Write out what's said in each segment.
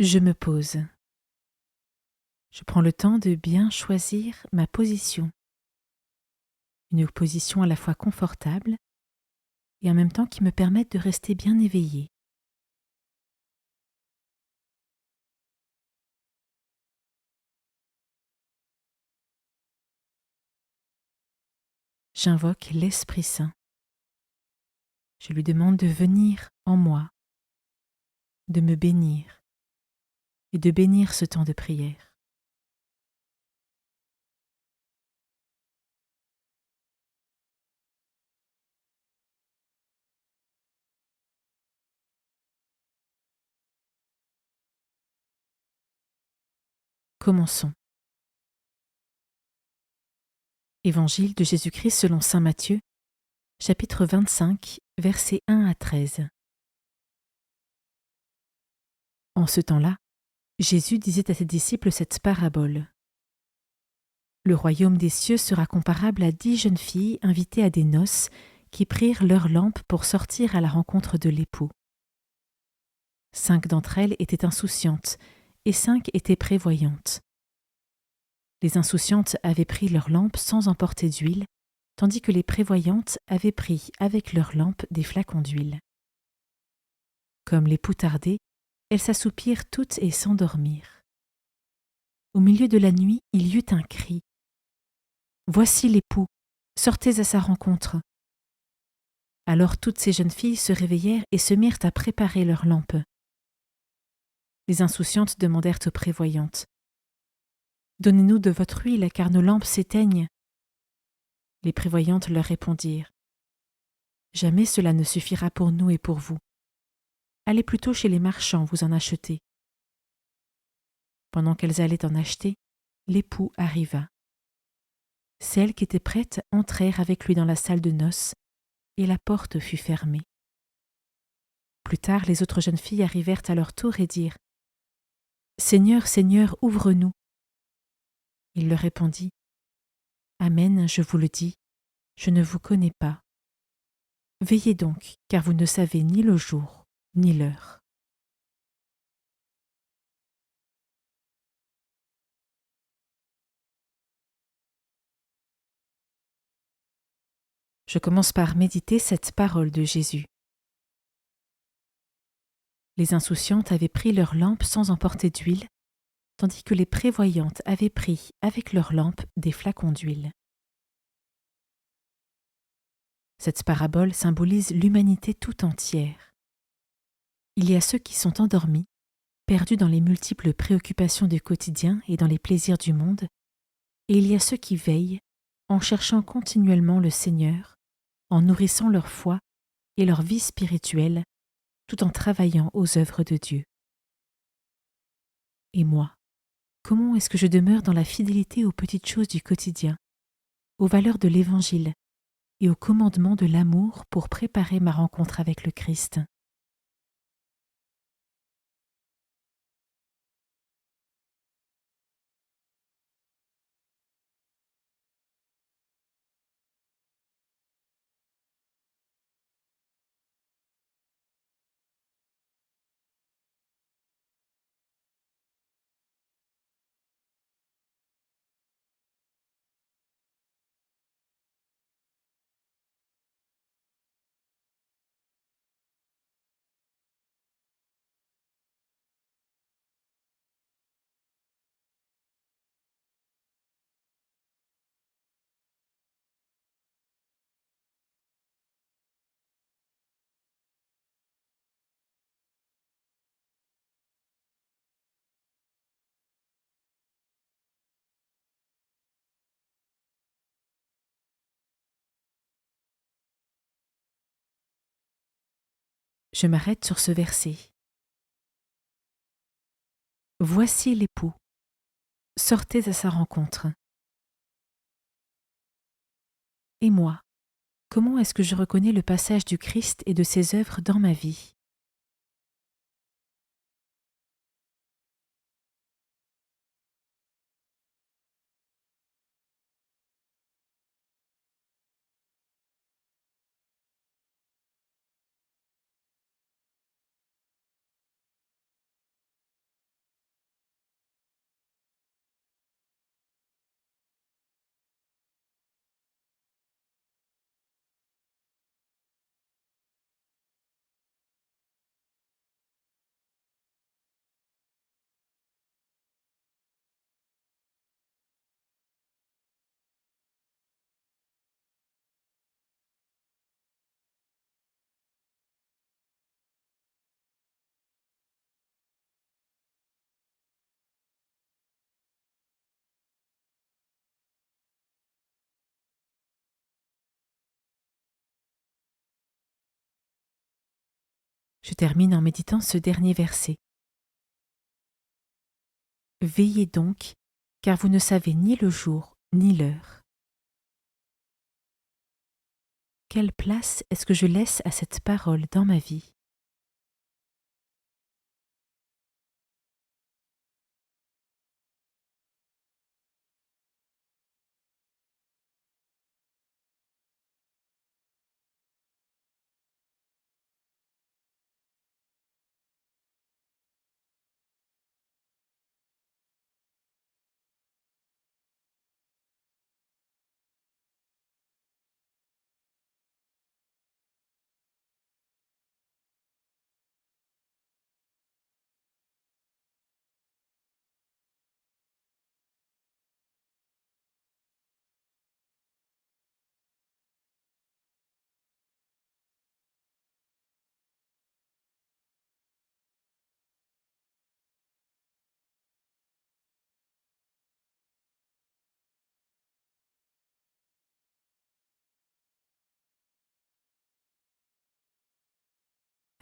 Je me pose. Je prends le temps de bien choisir ma position. Une position à la fois confortable et en même temps qui me permette de rester bien éveillée. J'invoque l'Esprit Saint. Je lui demande de venir en moi, de me bénir et de bénir ce temps de prière. Commençons. Évangile de Jésus-Christ selon saint Matthieu, chapitre 25, versets 1 à 13. En ce temps-là, Jésus disait à ses disciples cette parabole. Le royaume des cieux sera comparable à 10 jeunes filles invitées à des noces qui prirent leurs lampes pour sortir à la rencontre de l'époux. 5 d'entre elles étaient insouciantes et 5 étaient prévoyantes. Les insouciantes avaient pris leurs lampes sans emporter d'huile, tandis que les prévoyantes avaient pris avec leurs lampes des flacons d'huile. Comme l'époux tardait, elles s'assoupirent toutes et s'endormirent. Au milieu de la nuit, il y eut un cri. « Voici l'époux, sortez à sa rencontre !» Alors toutes ces jeunes filles se réveillèrent et se mirent à préparer leurs lampes. Les insouciantes demandèrent aux prévoyantes. « Donnez-nous de votre huile, car nos lampes s'éteignent. » Les prévoyantes leur répondirent. « Jamais cela ne suffira pour nous et pour vous. Allez plutôt chez les marchands vous en acheter. » Pendant qu'elles allaient en acheter, l'époux arriva. Celles qui étaient prêtes entrèrent avec lui dans la salle de noces, et la porte fut fermée. Plus tard, les autres jeunes filles arrivèrent à leur tour et dirent « Seigneur, Seigneur, ouvre-nous !» Il leur répondit « Amen, je vous le dis, je ne vous connais pas. Veillez donc, car vous ne savez ni le jour, ni l'heure. » Je commence par méditer cette parole de Jésus. Les insouciantes avaient pris leurs lampes sans emporter d'huile, tandis que les prévoyantes avaient pris avec leurs lampes des flacons d'huile. Cette parabole symbolise l'humanité tout entière. Il y a ceux qui sont endormis, perdus dans les multiples préoccupations du quotidien et dans les plaisirs du monde, et il y a ceux qui veillent en cherchant continuellement le Seigneur, en nourrissant leur foi et leur vie spirituelle, tout en travaillant aux œuvres de Dieu. Et moi, comment est-ce que je demeure dans la fidélité aux petites choses du quotidien, aux valeurs de l'Évangile et au commandement de l'amour pour préparer ma rencontre avec le Christ? Je m'arrête sur ce verset. Voici l'époux, sortez à sa rencontre. Et moi, comment est-ce que je reconnais le passage du Christ et de ses œuvres dans ma vie? Je termine en méditant ce dernier verset. Veillez donc, car vous ne savez ni le jour ni l'heure. Quelle place est-ce que je laisse à cette parole dans ma vie?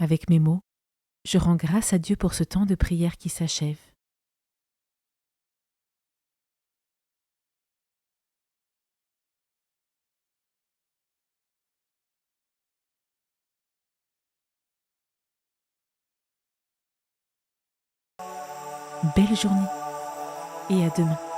Avec mes mots, je rends grâce à Dieu pour ce temps de prière qui s'achève. Belle journée et à demain.